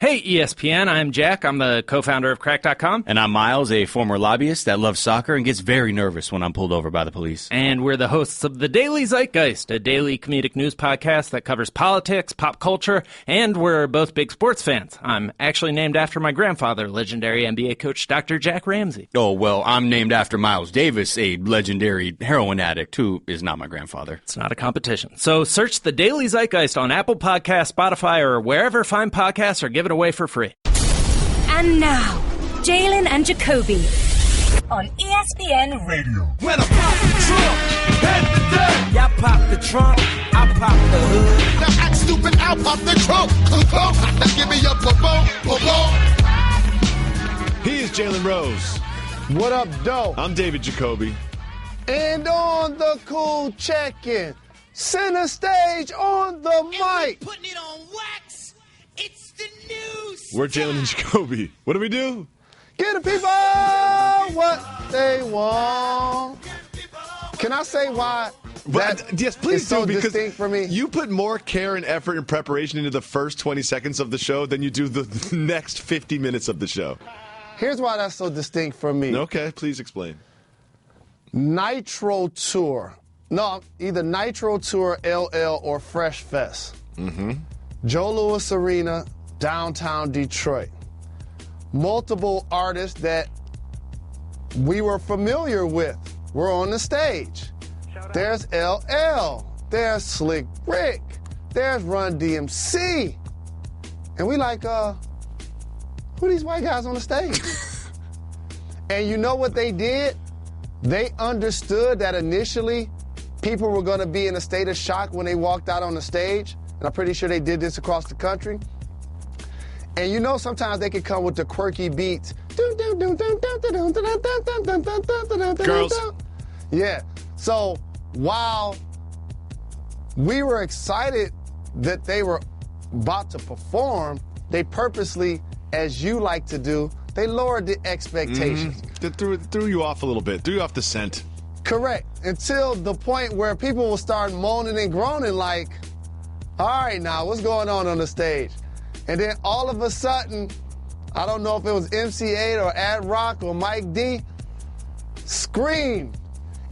Hey, ESPN, I'm Jack. I'm the co-founder of Crack.com. And I'm Miles, a former lobbyist that loves soccer and gets very nervous when I'm pulled over by the police. And we're the hosts of The Daily Zeitgeist, a daily comedic news podcast that covers politics, pop culture, and we're both big sports fans. I'm actually named after my grandfather, legendary NBA coach Dr. Jack Ramsey. Oh, well, I'm named after Miles Davis, a legendary heroin addict who is not my grandfather. It's not a competition. So search The Daily Zeitgeist on Apple Podcasts, Spotify, or wherever fine podcasts are given away for free. And now, Jalen and Jacoby on ESPN Radio. When I pop the trunk, head the dirt. Y'all pop the trunk, I pop the hood. Now act stupid, I'll pop the trunk. Now give me a boom. He is Jalen Rose. What up, Doe? I'm David Jacoby. And on the cool check-in, center stage on the mic. Putting it on wax. It's the news. We're Jalen and Jacoby. What do we do? Give the people what they want. Can I say why Yes, please is so do, because distinct for me? you put more care and effort and preparation into the first 20 seconds of the show than you do the next 50 minutes of the show. Here's why that's so distinct for me. Okay, please explain. Nitro Tour. No, either Nitro Tour, LL, or Fresh Fest. Mm-hmm. Joe Louis Arena, downtown Detroit. Multiple artists that we were familiar with were on the stage. There's LL. There's Slick Rick. There's Run DMC. And we like, who are these white guys on the stage? And you know what they did? They understood that initially people were going to be in a state of shock when they walked out on the stage. And I'm pretty sure they did this across the country. And you know sometimes they could come with the quirky beats. Girls. Yeah. So while we were excited that they were about to perform, they purposely, as you like to do, they lowered the expectations. That threw you off a little bit. Threw you off the scent. Correct. Until the point where people will start moaning and groaning like, all right, now, what's going on the stage? And then all of a sudden, I don't know if it was MC8 or Ad Rock or Mike D, screamed,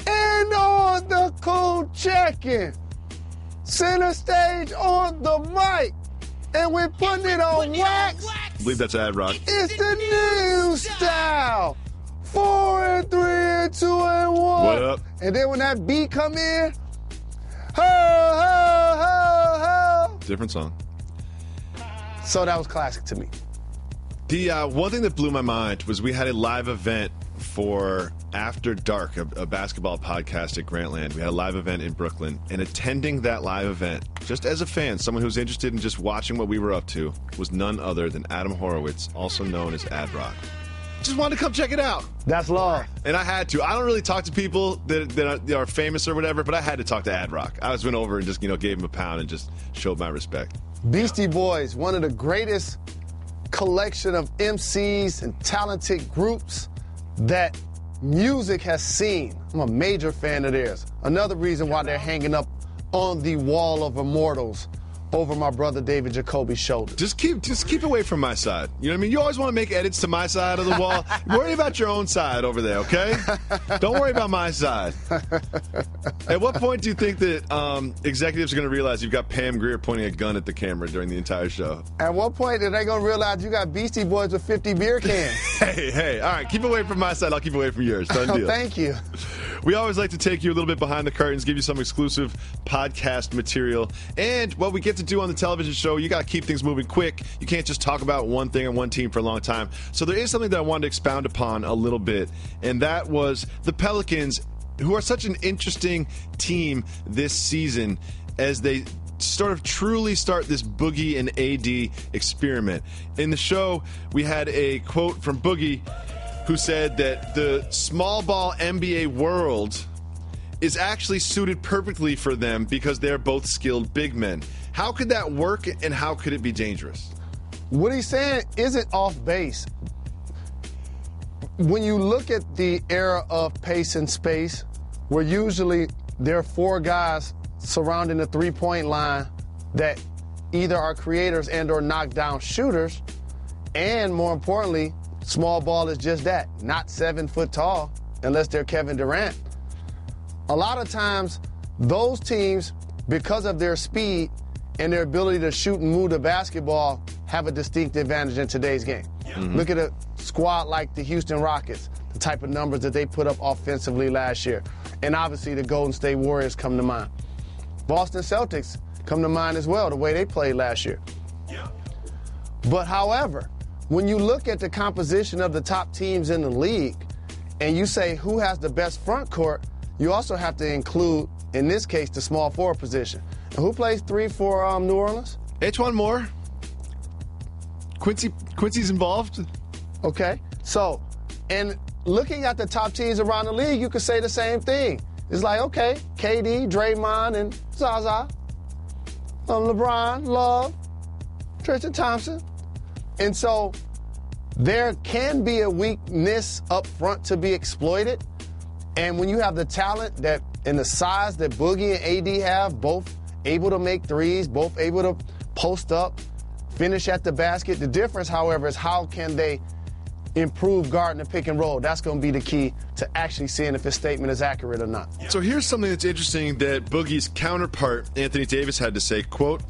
and on the cool check-in, center stage on the mic, and we're putting it on wax. I believe that's Ad Rock. It's the new style. 4 and 3 and 2 and 1. What up? And then when that beat come in, ho, ho, ho, ho. Different song. So that was classic to me. The one thing that blew my mind was we had a live event for After Dark, a basketball podcast at Grantland. We had a live event in Brooklyn, and attending that live event, just as a fan, someone who was interested in just watching what we were up to, was none other than Adam Horowitz, also known as Ad Rock. Just wanted to come check it out. That's love. And I had to. I don't really talk to people that are famous or whatever, but I had to talk to Ad Rock. I just went over and just, gave him a pound and just showed my respect. Beastie Boys, one of the greatest collection of MCs and talented groups that music has seen. I'm a major fan of theirs. Another reason why they're hanging up on the wall of immortals over my brother David Jacoby's shoulder. Just keep away from my side. You know what I mean? You always want to make edits to my side of the wall. Worry about your own side over there, okay? Don't worry about my side. At what point do you think that executives are going to realize you've got Pam Grier pointing a gun at the camera during the entire show? At what point are they going to realize you got Beastie Boys with 50 beer cans? Hey, all right, keep away from my side. I'll keep away from yours. Done deal. Thank you. We always like to take you a little bit behind the curtains, give you some exclusive podcast material. And what we get to do on the television show, you got to keep things moving quick. You can't just talk about one thing and one team for a long time. So there is something that I wanted to expound upon a little bit, and that was the Pelicans, who are such an interesting team this season as they sort of truly start this Boogie and AD experiment. In the show, we had a quote from Boogie who said that the small ball NBA world is actually suited perfectly for them because they're both skilled big men. How could that work, and how could it be dangerous? What he's saying isn't off base. When you look at the era of pace and space, where usually there are 4 guys surrounding the three-point line that either are creators and or knockdown shooters, And more importantly, small ball is just that, not 7 foot tall, unless they're Kevin Durant. A lot of times, those teams, because of their speed and their ability to shoot and move the basketball, have a distinct advantage in today's game. Mm-hmm. Look at a squad like the Houston Rockets, the type of numbers that they put up offensively last year. And obviously the Golden State Warriors come to mind. Boston Celtics come to mind as well, the way they played last year. Yeah. But however, when you look at the composition of the top teams in the league and you say who has the best front court, you also have to include, in this case, the small forward position. And who plays 3 for New Orleans? H1 Moore. Quincy's involved. Okay. So, and looking at the top teams around the league, you could say the same thing. It's like, okay, KD, Draymond, and Zaza, LeBron, Love, Tristan Thompson. And so there can be a weakness up front to be exploited. And when you have the talent that and the size that Boogie and AD have, both able to make threes, both able to post up, finish at the basket. The difference, however, is how can they improve guarding the pick and roll. That's going to be the key to actually seeing if his statement is accurate or not. So here's something that's interesting that Boogie's counterpart, Anthony Davis, had to say, quote,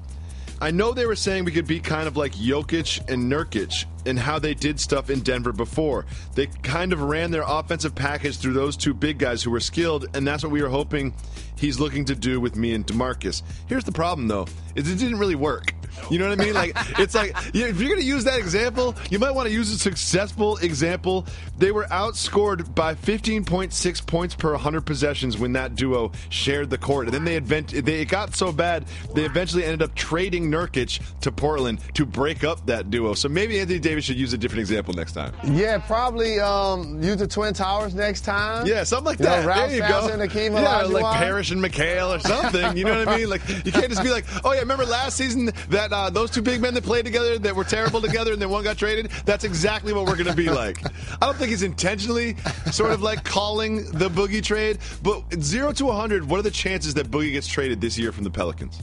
I know they were saying we could be kind of like Jokic and Nurkic and how they did stuff in Denver before. They kind of ran their offensive package through those two big guys who were skilled, and that's what we were hoping he's looking to do with me and DeMarcus. Here's the problem, though, is it didn't really work. You know what I mean? Like, it's like, if you're going to use that example, you might want to use a successful example. They were outscored by 15.6 points per 100 possessions when that duo shared the court. And then it got so bad, they eventually ended up trading Nurkic to Portland to break up that duo. So maybe Anthony Davis should use a different example next time. Yeah, probably use the Twin Towers next time. Yeah, something like that. Ralph there you Sampson, go. Akeem Yeah, Olajuwon. like Parrish and McHale or something. You know what I mean? Like, you can't just be like, oh yeah, remember last season that those two big men that played together that were terrible together and then one got traded? That's exactly what we're going to be like. I don't think he's intentionally sort of like calling the Boogie trade, but 0 to 100, what are the chances that Boogie gets traded this year from the Pelicans?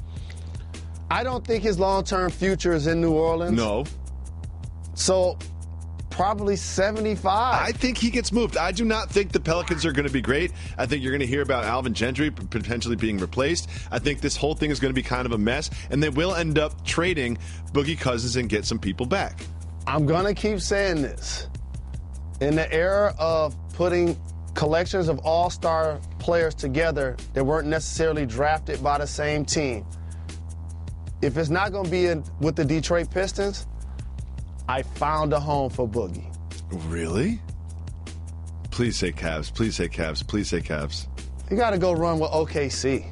I don't think his long-term future is in New Orleans. No. So probably 75. I think he gets moved. I do not think the Pelicans are going to be great. I think you're going to hear about Alvin Gentry potentially being replaced. I think this whole thing is going to be kind of a mess, and they will end up trading Boogie Cousins and get some people back. I'm going to keep saying this. In the era of putting collections of all-star players together that weren't necessarily drafted by the same team, if it's not going to be with the Detroit Pistons, I found a home for Boogie. Really? Please say Cavs. Please say Cavs. Please say Cavs. You got to go run with OKC.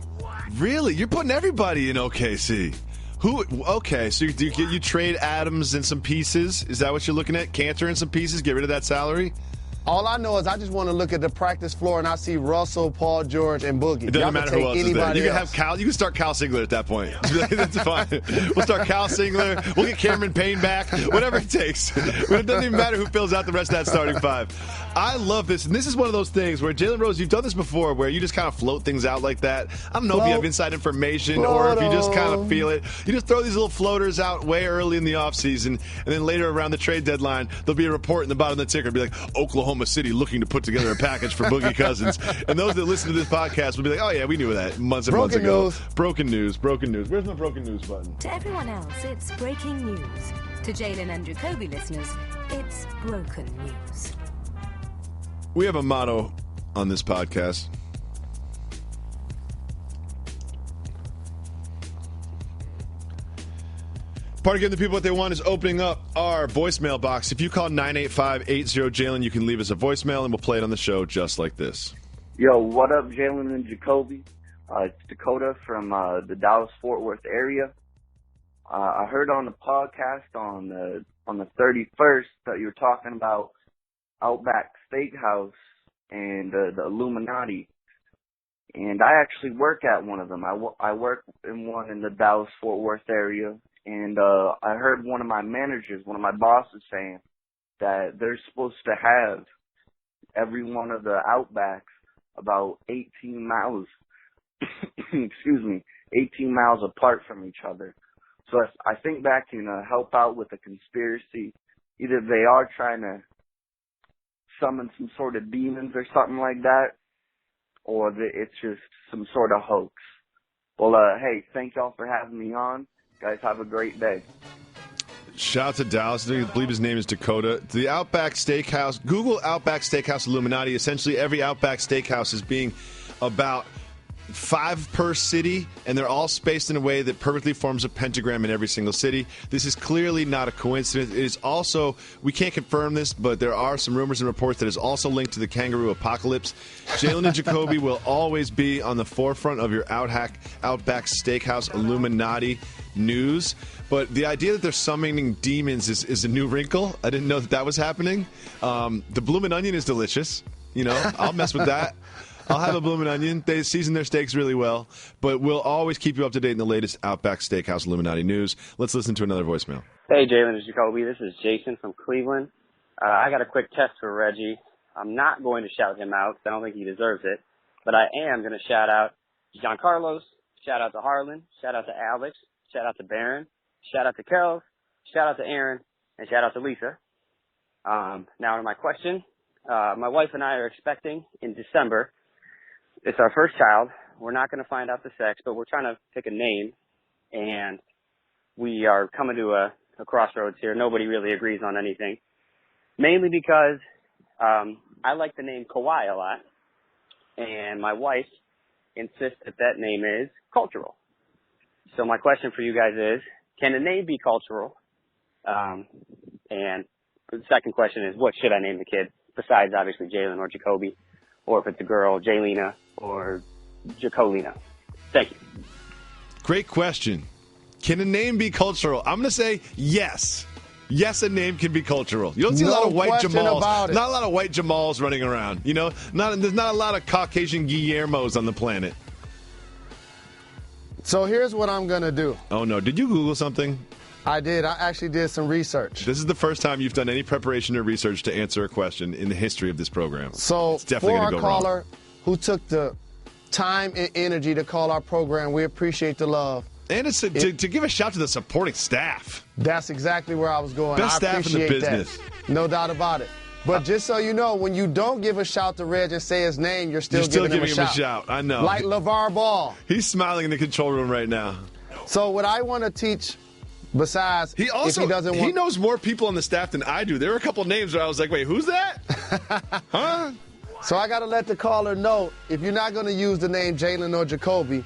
Really? You're putting everybody in OKC. Who? Okay, so you trade Adams and some pieces. Is that what you're looking at? Cantor and some pieces? Get rid of that salary? All I know is I just want to look at the practice floor and I see Russell, Paul George, and Boogie. It doesn't matter who else is there. You can have Cal. You can start Cal Singler at that point. That's fine. We'll start Cal Singler. We'll get Cameron Payne back. Whatever it takes. It doesn't even matter who fills out the rest of that starting five. I love this, and this is one of those things where Jalen Rose, you've done this before, where you just kind of float things out like that. I don't know if you have inside information or if you just kind of feel it. You just throw these little floaters out way early in the offseason, and then later around the trade deadline, there'll be a report in the bottom of the ticker. It'll be like, Oklahoma City looking to put together a package for Boogie Cousins. And those that listen to this podcast will be like, oh yeah, we knew that months and months ago. Broken news. Where's my broken news button? To everyone else, it's breaking news. To Jalen and Jacoby listeners, it's broken news. We have a motto on this podcast. Part of giving the people what they want is opening up our voicemail box. If you call 985-80-JALEN, you can leave us a voicemail and we'll play it on the show just like this. Yo, what up, Jalen and Jacoby? It's Dakota from the Dallas-Fort Worth area. I heard on the podcast on the 31st that you were talking about Outback Steakhouse and the Illuminati. And I actually work at one of them. I work in one in the Dallas-Fort Worth area. And I heard one of my managers, one of my bosses saying that they're supposed to have every one of the Outbacks about 18 miles, 18 miles apart from each other. So I think that can help out with the conspiracy, either they are trying to summon some sort of demons or something like that, or it's just some sort of hoax. Well, hey, thank y'all for having me on. Guys, have a great day. Shout out to Dallas. I believe his name is Dakota. The Outback Steakhouse. Google Outback Steakhouse Illuminati. Essentially, every Outback Steakhouse is being about 5 per city, and they're all spaced in a way that perfectly forms a pentagram in every single city. This is clearly not a coincidence. It is also, we can't confirm this, but there are some rumors and reports that is also linked to the kangaroo apocalypse. Jalen Jacoby will always be on the forefront of your Outback Steakhouse Illuminati news. But the idea that they're summoning demons is a new wrinkle. I didn't know that was happening. The bloomin' onion is delicious. You know, I'll mess with that. I'll have a bloomin' onion. They season their steaks really well. But we'll always keep you up to date in the latest Outback Steakhouse Illuminati news. Let's listen to another voicemail. Hey, Jalen and Jacoby. This is Jason from Cleveland. I got a quick test for Reggie. I'm not going to shout him out because I don't think he deserves it. But I am going to shout out John Carlos, shout out to Harlan, shout out to Alex, shout out to Barron, shout out to Carol, shout out to Aaron, and shout out to Lisa. Now to my question. My wife and I are expecting in December. It's our first child. We're not going to find out the sex, but we're trying to pick a name, and we are coming to a crossroads here. Nobody really agrees on anything, mainly because I like the name Kawhi a lot, and my wife insists that name is cultural. So my question for you guys is, can a name be cultural? And the second question is, what should I name the kid, besides obviously Jalen or Jacoby? Or if it's a girl, Jaylina or Jacolina. Thank you. Great question. Can a name be cultural? I'm going to say yes. Yes, a name can be cultural. You don't see a lot of white Jamals. Not a lot of white Jamals running around. You know, there's not a lot of Caucasian Guillermos on the planet. So here's what I'm going to do. Oh, no. Did you Google something? I did. I actually did some research. This is the first time you've done any preparation or research to answer a question in the history of this program. So it's definitely for our go caller wrong. who took the time and energy to call our program, we appreciate the love. And it's to give a shout to the supporting staff. That's exactly where I was going. Best staff in the business. That. No doubt about it. But just so you know, when you don't give a shout to Reg and say his name, you're still giving him a shout. I know. Like LeVar Ball. He's smiling in the control room right now. So what I want to teach, besides, he knows more people on the staff than I do. There were a couple names where I was like, wait, who's that? Huh? So I got to let the caller know, if you're not going to use the name Jalen or Jacoby,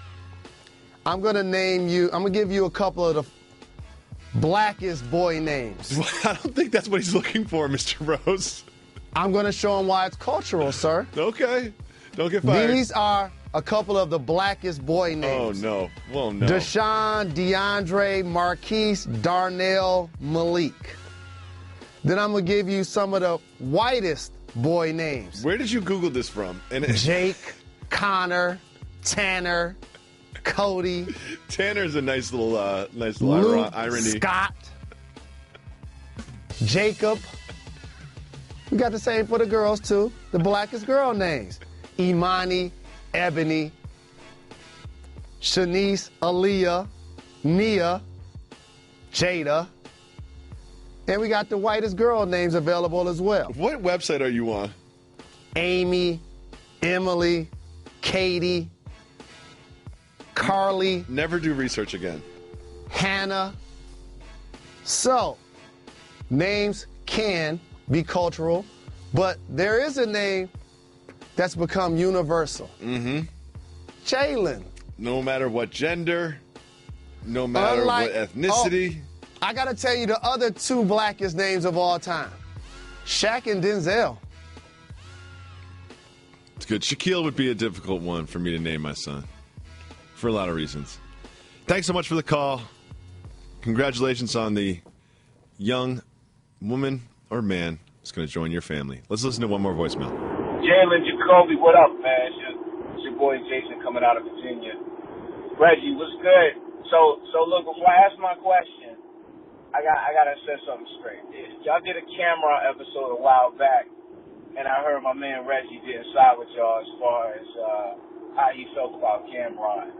I'm going to give you a couple of the blackest boy names. I don't think that's what he's looking for, Mr. Rose. I'm going to show him why it's cultural, sir. Okay. Don't get fired. These are a couple of the blackest boy names. Oh, no. Well, no. Deshaun, DeAndre, Marquise, Darnell, Malik. Then I'm going to give you some of the whitest boy names. Where did you Google this from? Jake, Connor, Tanner, Cody. Tanner's a nice little Luke, irony. Scott, Jacob. We got the same for the girls, too. The blackest girl names. Imani, Ebony, Shanice, Aaliyah, Nia, Jada. And we got the whitest girl names available as well. What website are you on? Amy, Emily, Katie, Carly. Never do research again. Hannah. So, names can be cultural, but there is a name that's become universal. Mm-hmm. Jalen. No matter what gender, no matter what ethnicity. I got to tell you the other two blackest names of all time. Shaq and Denzel. It's good. Shaquille would be a difficult one for me to name my son. For a lot of reasons. Thanks so much for the call. Congratulations on the young woman or man that's going to join your family. Let's listen to one more voicemail. Jalen Jacoby, what up, man? It's your boy Jason coming out of Virginia. Reggie, what's good? So look, before I ask my question, I gotta set something straight. Y'all did a Cameron episode a while back, and I heard my man Reggie didn't side with y'all as far as how he felt about Cameron.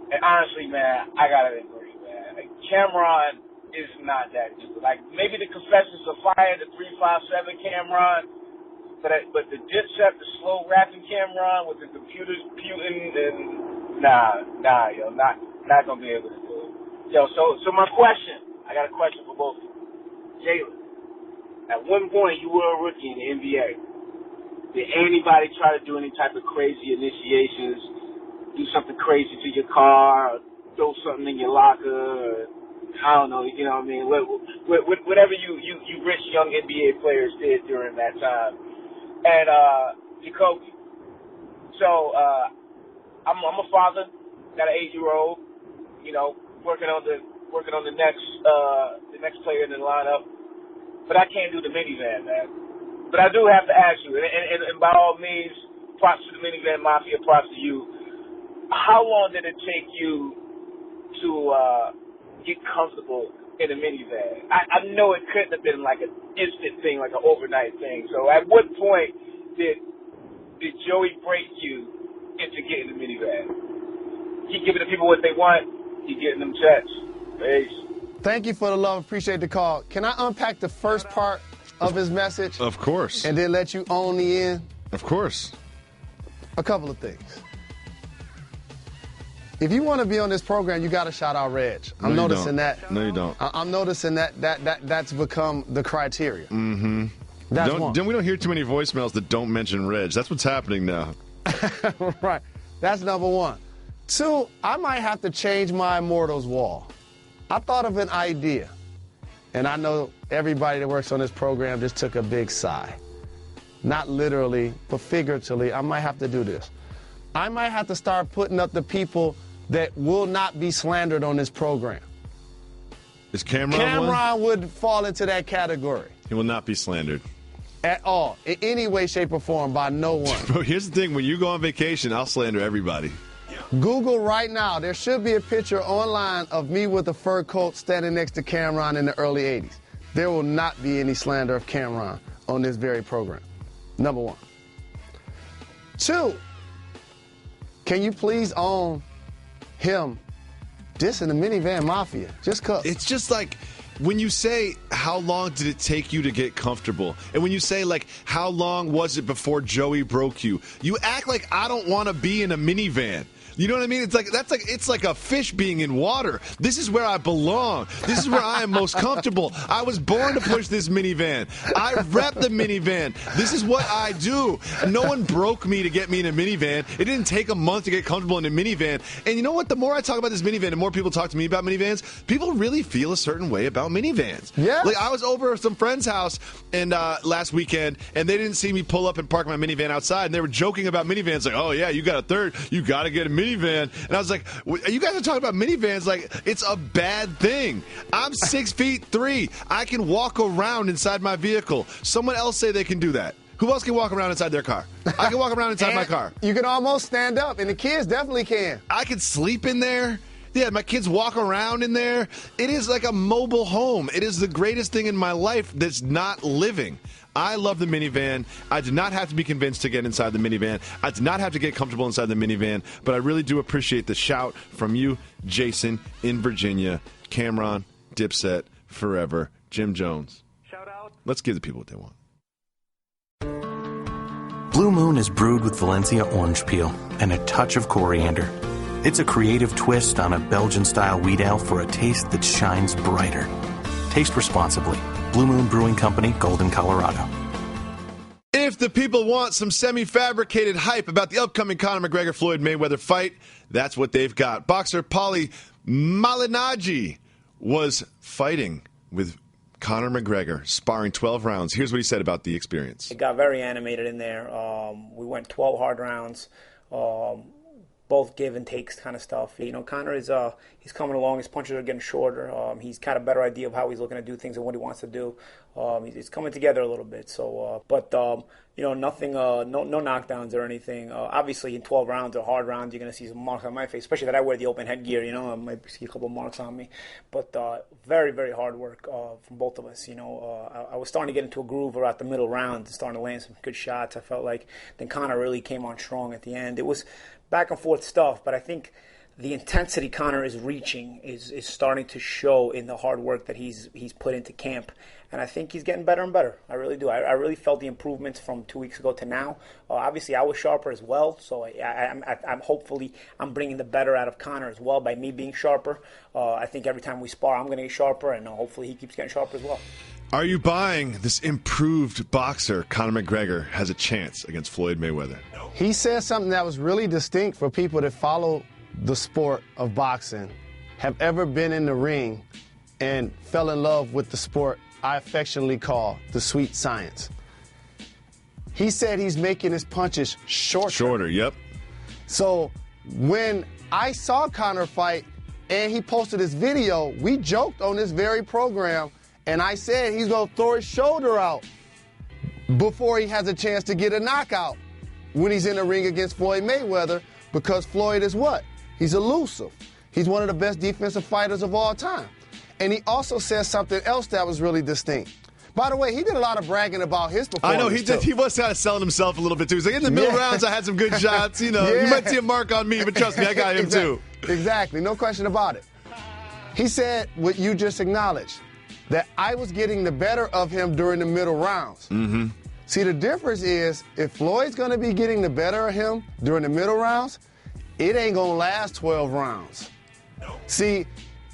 And honestly, man, I gotta agree, man. Cameron is not that new. Like, maybe the Confessions of Fire, the 357 Cameron, but the Dipset, the slow rapping Cameron with the computers puting, and nah, yo, not gonna be able to do it. Yo, so my question, I got a question for both of you. Jalen, at one point you were a rookie in the NBA. Did anybody try to do any type of crazy initiations, do something crazy to your car, or throw something in your locker, or I don't know, you know what I mean? Whatever you rich young NBA players did during that time. And Jacoby. So I'm a father, got an 8-year-old, you know, working on the next player in the lineup. But I can't do the minivan, man. But I do have to ask you, and by all means, props to the minivan mafia, props to you. How long did it take you to get comfortable in a minivan? I know it couldn't have been like an instant thing, like an overnight thing. So at what point did Joey break you into getting a minivan? He giving the people what they want, he getting them checks. Peace. Thank you for the love. Appreciate the call. Can I unpack the first part of his message? Of course. And then let you own the end? Of course. A couple of things. If you want to be on this program, you got to shout out Reg. I'm noticing that. No, you don't. I'm noticing that's become the criteria. Mm-hmm. That's one. We don't hear too many voicemails that don't mention Reg. That's what's happening now. Right. That's number one. Two, I might have to change my Immortals wall. I thought of an idea, and I know everybody that works on this program just took a big sigh. Not literally, but figuratively, I might have to do this. I might have to start putting up the people that will not be slandered on this program. Is Cameron Cameron would fall into that category. He will not be slandered. At all. In any way, shape, or form by no one. Bro, here's the thing. When you go on vacation, I'll slander everybody. Google right now. There should be a picture online of me with a fur coat standing next to Cameron in the early 80s. There will not be any slander of Cameron on this very program. Number one. Two, can you please own him dissing the minivan mafia? Just cause. It's just like when you say, how long did it take you to get comfortable? And when you say, like, how long was it before Joey broke you? You act like I don't want to be in a minivan. You know what I mean? It's like a fish being in water. This is where I belong. This is where I am most comfortable. I was born to push this minivan. I rep the minivan. This is what I do. No one broke me to get me in a minivan. It didn't take a month to get comfortable in a minivan. And you know what? The more I talk about this minivan, the more people talk to me about minivans, people really feel a certain way about minivans. Yeah. Like, I was over at some friend's house and last weekend, and they didn't see me pull up and park my minivan outside, and they were joking about minivans, like, oh, yeah, you got a third. You got to get a minivan. And I was like, you guys are talking about minivans like it's a bad thing. I'm 6'3". I can walk around inside my vehicle. Someone else say they can do that. Who else can walk around inside their car? I can walk around inside my car. You can almost stand up, and the kids definitely can. I can sleep in there. Yeah, my kids walk around in there. It is like a mobile home. It is the greatest thing in my life that's not living. I love the minivan. I did not have to be convinced to get inside the minivan. I did not have to get comfortable inside the minivan, but I really do appreciate the shout from you, Jason, in Virginia, Cameron, Dipset, Forever, Jim Jones. Shout out. Let's give the people what they want. Blue Moon is brewed with Valencia orange peel and a touch of coriander. It's a creative twist on a Belgian-style wheat ale for a taste that shines brighter. Taste responsibly. Blue Moon Brewing Company, Golden, Colorado. If the people want some semi-fabricated hype about the upcoming Conor McGregor-Floyd Mayweather fight, that's what they've got. Boxer Paulie Malignaggi was fighting with Conor McGregor, sparring 12 rounds. Here's what he said about the experience. It got very animated in there. We went 12 hard rounds. Both give and takes kind of stuff. You know, Conor is he's coming along. His punches are getting shorter. He's got a better idea of how he's looking to do things and what he wants to do. He's coming together a little bit. So, you know, nothing, no knockdowns or anything. Obviously, in 12 rounds or hard rounds, you're going to see some marks on my face, especially that I wear the open headgear. You know, I might see a couple marks on me. But very, very hard work from both of us. You know, I was starting to get into a groove around the middle rounds and starting to land some good shots. I felt like then Conor really came on strong at the end. It was back and forth stuff, but I think the intensity Conor is reaching is starting to show in the hard work that he's put into camp. And I think he's getting better and better. I really do. I really felt the improvements from 2 weeks ago to now. Obviously, I was sharper as well, so I'm hopefully I'm bringing the better out of Conor as well by me being sharper. I think every time we spar, I'm going to get sharper, and hopefully he keeps getting sharper as well. Are you buying this improved boxer, Conor McGregor, has a chance against Floyd Mayweather? He said something that was really distinct for people that follow the sport of boxing, have ever been in the ring and fell in love with the sport I affectionately call the sweet science. He said he's making his punches shorter. Shorter, yep. So when I saw Conor fight and he posted this video, we joked on this very program, and I said he's going to throw his shoulder out before he has a chance to get a knockout when he's in the ring against Floyd Mayweather, because Floyd is what? He's elusive. He's one of the best defensive fighters of all time. And he also said something else that was really distinct. By the way, he did a lot of bragging about his performance. I know, he did. He was kind of selling himself a little bit, too. He's like, in the middle rounds, I had some good shots. You might see a mark on me, but trust me, I got him, too. Exactly. No question about it. He said what you just acknowledged, that I was getting the better of him during the middle rounds. Mm-hmm. See, the difference is, if Floyd's going to be getting the better of him during the middle rounds, it ain't going to last 12 rounds. See,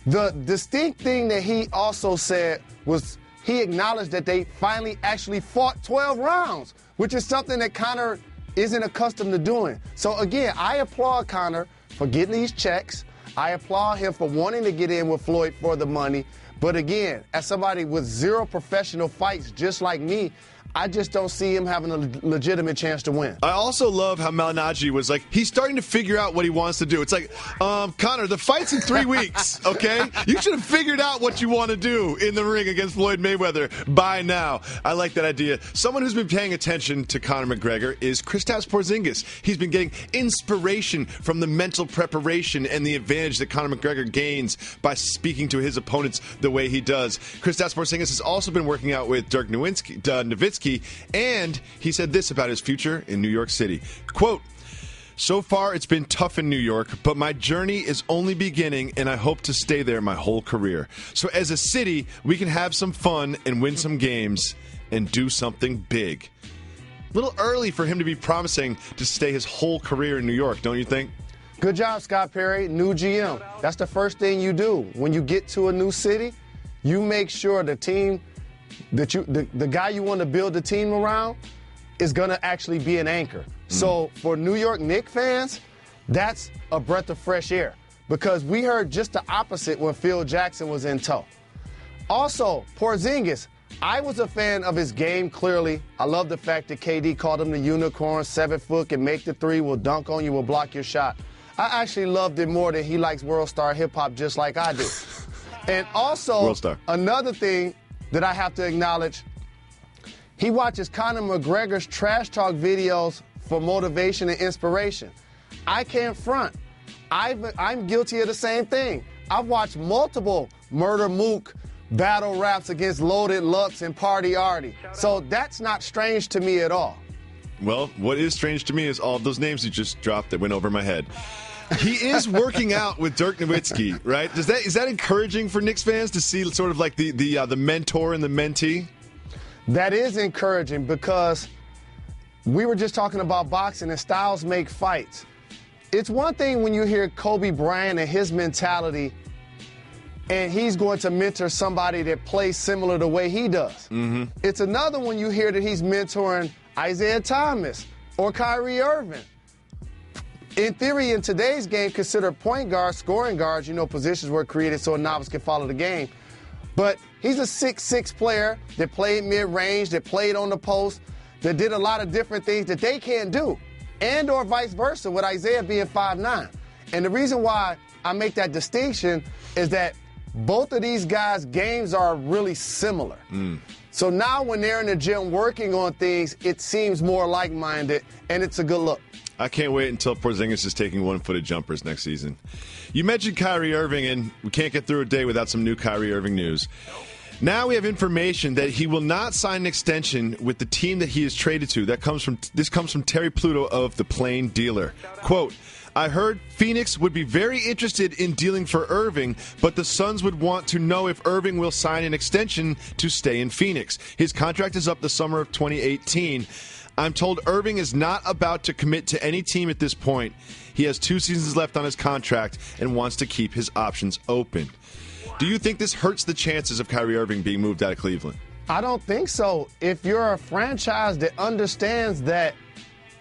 the distinct thing that he also said was he acknowledged that they finally actually fought 12 rounds, which is something that Conor isn't accustomed to doing. So, again, I applaud Conor for getting these checks. I applaud him for wanting to get in with Floyd for the money. But, again, as somebody with zero professional fights just like me, I just don't see him having a legitimate chance to win. I also love how Malnaji was like, he's starting to figure out what he wants to do. It's like, Conor, the fight's in 3 weeks, okay? You should have figured out what you want to do in the ring against Floyd Mayweather by now. I like that idea. Someone who's been paying attention to Conor McGregor is Kristaps Porzingis. He's been getting inspiration from the mental preparation and the advantage that Conor McGregor gains by speaking to his opponents the way he does. Kristaps Porzingis has also been working out with Dirk Nowitzki, and he said this about his future in New York City. Quote, "So far it's been tough in New York, but my journey is only beginning, and I hope to stay there my whole career. So as a city, we can have some fun and win some games and do something big." A little early for him to be promising to stay his whole career in New York, don't you think? Good job, Scott Perry, new GM. That's the first thing you do. When you get to a new city, you make sure the team that the guy you want to build the team around is going to actually be an anchor. So for New York Knicks fans, that's a breath of fresh air, because we heard just the opposite when Phil Jackson was in tow. Also, Porzingis, I was a fan of his game, clearly. I love the fact that KD called him the unicorn, 7 foot, can make the three, will dunk on you, will block your shot. I actually loved it more than he likes World Star Hip Hop just like I do. And also, another thing that I have to acknowledge, he watches Conor McGregor's trash talk videos for motivation and inspiration. I can't front. I'm guilty of the same thing. I've watched multiple Murder Mook battle raps against Loaded Lux and Party Artie. So that's not strange to me at all. Well, what is strange to me is all of those names you just dropped that went over my head. He is working out with Dirk Nowitzki, right? Is that encouraging for Knicks fans to see sort of like the mentor and the mentee? That is encouraging, because we were just talking about boxing and styles make fights. It's one thing when you hear Kobe Bryant and his mentality, and he's going to mentor somebody that plays similar the way he does. Mm-hmm. It's another when you hear that he's mentoring Isaiah Thomas or Kyrie Irving. In theory, in today's game, consider point guards, scoring guards, positions were created so a novice can follow the game. But he's a 6'6" player that played mid-range, that played on the post, that did a lot of different things that they can't do, and or vice versa, with Isaiah being 5'9". And the reason why I make that distinction is that both of these guys' games are really similar. So now when they're in the gym working on things, it seems more like-minded, and it's a good look. I can't wait until Porzingis is taking one-footed jumpers next season. You mentioned Kyrie Irving, and we can't get through a day without some new Kyrie Irving news. Now we have information that he will not sign an extension with the team that he is traded to. This comes from Terry Pluto of The Plain Dealer. Quote, I heard Phoenix would be very interested in dealing for Irving, but the Suns would want to know if Irving will sign an extension to stay in Phoenix. His contract is up the summer of 2018. I'm told Irving is not about to commit to any team at this point. He has 2 seasons left on his contract and wants to keep his options open. Do you think this hurts the chances of Kyrie Irving being moved out of Cleveland? I don't think so. If you're a franchise that understands that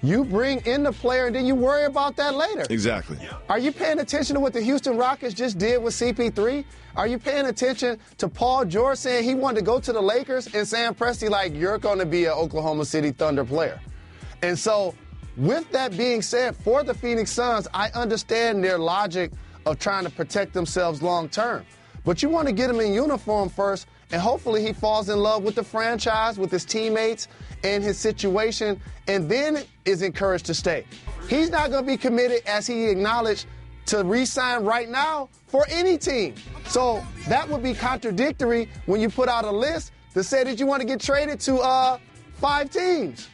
you bring in the player and then you worry about that later. Exactly. Are you paying attention to what the Houston Rockets just did with CP3? Are you paying attention to Paul George saying he wanted to go to the Lakers and Sam Presti like, you're going to be an Oklahoma City Thunder player? And so with that being said, for the Phoenix Suns, I understand their logic of trying to protect themselves long term. But you want to get him in uniform first, and hopefully he falls in love with the franchise, with his teammates, and his situation, and then is encouraged to stay. He's not going to be committed, as he acknowledged, to re-sign right now for any team. So that would be contradictory when you put out a list that said that you want to get traded to 5 teams.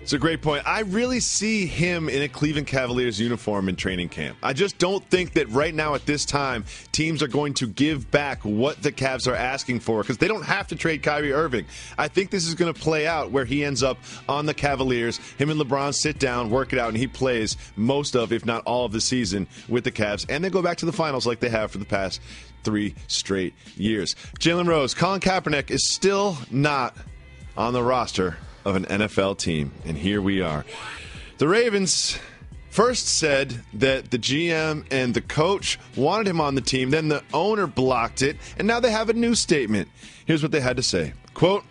It's a great point. I really see him in a Cleveland Cavaliers uniform in training camp. I just don't think that right now at this time teams are going to give back what the Cavs are asking for because they don't have to trade Kyrie Irving. I think this is going to play out where he ends up on the Cavaliers. Him and LeBron sit down, work it out, and he plays most of, if not all of the season with the Cavs. And they go back to the finals like they have for the past 3 straight years. Jalen Rose, Colin Kaepernick is still not on the roster of an NFL team, and here we are. The Ravens first said that the GM and the coach wanted him on the team, then the owner blocked it, and now they have a new statement. Here's what they had to say. Quote,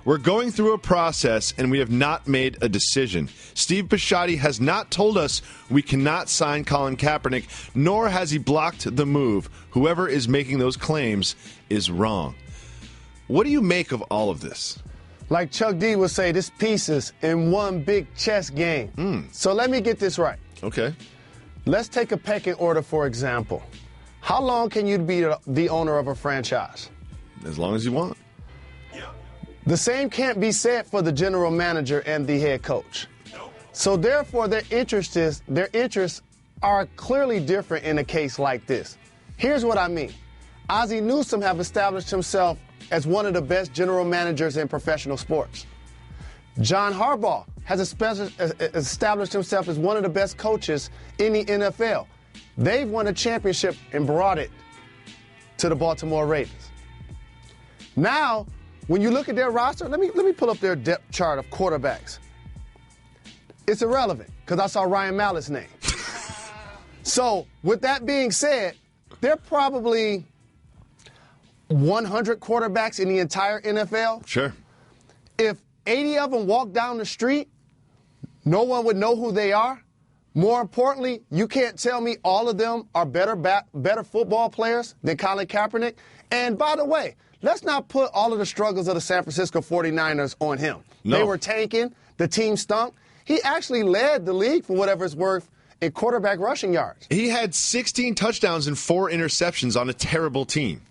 we're going through a process and we have not made a decision. Steve Bisciotti has not told us we cannot sign Colin Kaepernick, nor has he blocked the move. Whoever is making those claims is wrong. What do you make of all of this? Like Chuck D would say, this pieces in one big chess game. So let me get this right. Okay. Let's take a pecking order, for example. How long can you be the owner of a franchise? As long as you want. The same can't be said for the general manager and the head coach. So therefore, their interests are clearly different in a case like this. Here's what I mean. Ozzie Newsome have established himself as one of the best general managers in professional sports. John Harbaugh has established himself as one of the best coaches in the NFL. They've won a championship and brought it to the Baltimore Ravens. Now, when you look at their roster, let me pull up their depth chart of quarterbacks. It's irrelevant because I saw Ryan Mallett's name. So, with that being said, they're probably 100 quarterbacks in the entire NFL. Sure. If 80 of them walk down the street, no one would know who they are. More importantly, you can't tell me all of them are better football players than Colin Kaepernick. And by the way, let's not put all of the struggles of the San Francisco 49ers on him. No. They were tanking. The team stunk. He actually led the league, for whatever it's worth, in quarterback rushing yards. He had 16 touchdowns and 4 interceptions on a terrible team.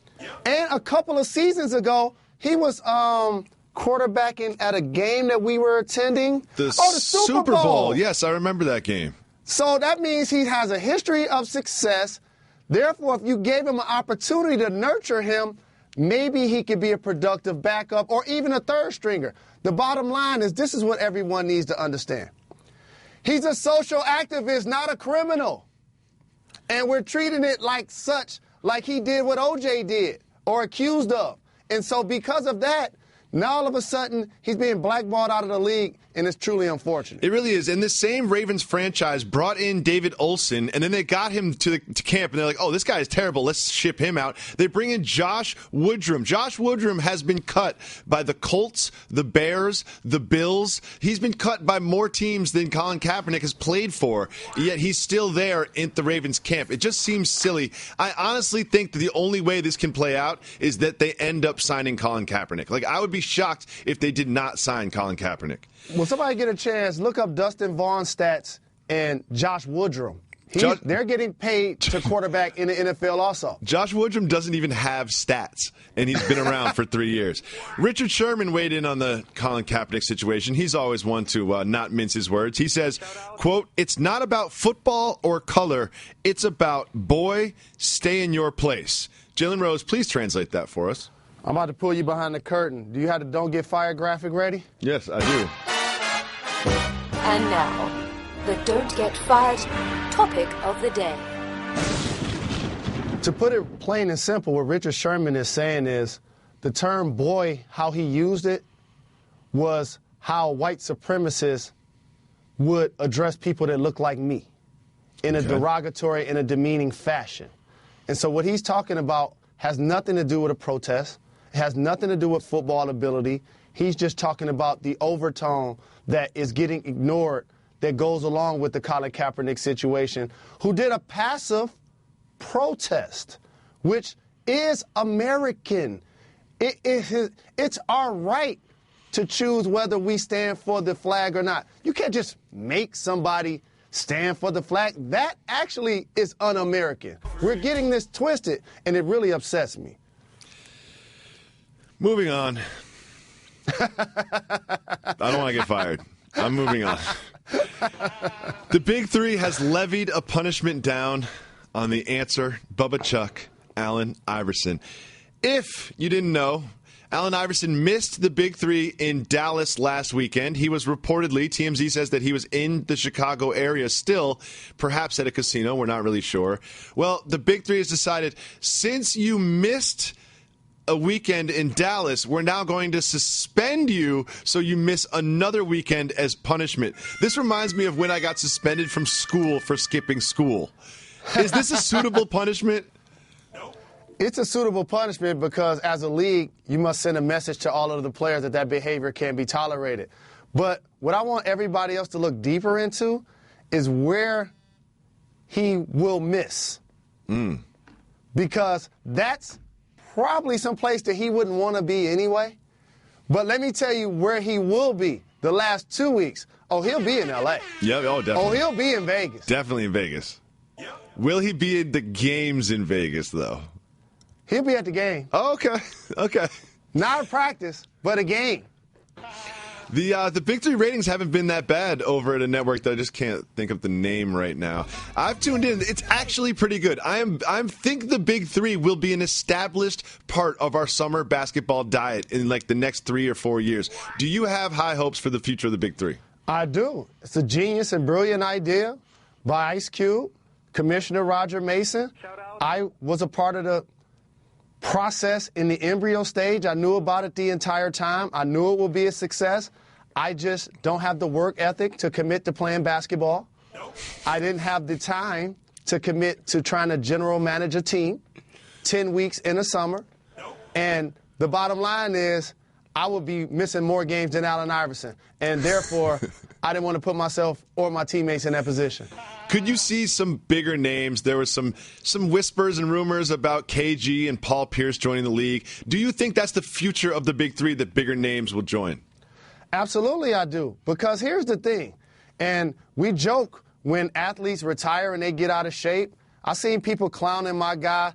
And a couple of seasons ago, he was quarterbacking at a game that we were attending. The Super Bowl. Yes, I remember that game. So that means he has a history of success. Therefore, if you gave him an opportunity to nurture him, maybe he could be a productive backup or even a third stringer. The bottom line is this is what everyone needs to understand. He's a social activist, not a criminal. And we're treating it like such, like he did what OJ did or accused of. And so because of that, now all of a sudden he's being blackballed out of the league, and it's truly unfortunate. It really is. And this same Ravens franchise brought in David Olsen, and then they got him to camp, and they're like, oh, this guy is terrible. Let's ship him out. They bring in Josh Woodrum. Josh Woodrum has been cut by the Colts, the Bears, the Bills. He's been cut by more teams than Colin Kaepernick has played for, yet he's still there in the Ravens camp. It just seems silly. I honestly think that the only way this can play out is that they end up signing Colin Kaepernick. Like, I would be shocked if they did not sign Colin Kaepernick. When somebody get a chance, look up Dustin Vaughn's stats and Josh Woodrum. They're getting paid to quarterback in the NFL also. Josh Woodrum doesn't even have stats, and he's been around for 3 years. Richard Sherman weighed in on the Colin Kaepernick situation. He's always one to not mince his words. He says, quote, "It's not about football or color. It's about, boy, stay in your place." Jalen Rose, please translate that for us. I'm about to pull you behind the curtain. Do you have the Don't Get Fired graphic ready? Yes, I do. And now, the Don't Get Fired topic of the day. To put it plain and simple, what Richard Sherman is saying is the term boy, how he used it, was how white supremacists would address people that look like me in a derogatory, in a demeaning fashion. And so what he's talking about has nothing to do with a protest. It has nothing to do with football ability. He's just talking about the overtone that is getting ignored that goes along with the Colin Kaepernick situation, who did a passive protest, which is American. It's our right to choose whether we stand for the flag or not. You can't just make somebody stand for the flag. That actually is un-American. We're getting this twisted, and it really upsets me. Moving on. I don't want to get fired. I'm moving on. The Big Three has levied a punishment down on the answer, Bubba Chuck, Allen Iverson. If you didn't know, Allen Iverson missed the Big Three in Dallas last weekend. He was reportedly, TMZ says that he was in the Chicago area still, perhaps at a casino. We're not really sure. Well, the Big Three has decided, since you missed a weekend in Dallas, we're now going to suspend you so you miss another weekend as punishment. This reminds me of when I got suspended from school for skipping school. Is this a suitable punishment? It's a suitable punishment because as a league, you must send a message to all of the players that that behavior can't be tolerated. But what I want everybody else to look deeper into is where he will miss. Because that's probably someplace that he wouldn't want to be anyway. But let me tell you where he will be the last 2 weeks. Oh, he'll be in L.A. Yeah, oh, definitely. Oh, he'll be in Vegas. Definitely in Vegas. Will he be at the games in Vegas, though? He'll be at the game. Oh, okay. Not a practice, but a game. The Big Three ratings haven't been that bad over at a network that I just can't think of the name right now. I've tuned in. It's actually pretty good. I think the Big Three will be an established part of our summer basketball diet in like the next 3 or 4 years. Do you have high hopes for the future of the Big Three? I do. It's a genius and brilliant idea by Ice Cube, Commissioner Roger Mason. I was a part of the process in the embryo stage. I knew about it the entire time. I knew it would be a success. I just don't have the work ethic to commit to playing basketball. I didn't have the time to commit to trying to general manage a team 10 weeks in the summer. And the bottom line is I would be missing more games than Allen Iverson. And therefore, I didn't want to put myself or my teammates in that position. Could you see some bigger names? There was some whispers and rumors about KG and Paul Pierce joining the league. Do you think that's the future of the Big Three, that bigger names will join? Absolutely I do. Because here's the thing, and we joke when athletes retire and they get out of shape. I've seen people clowning my guy,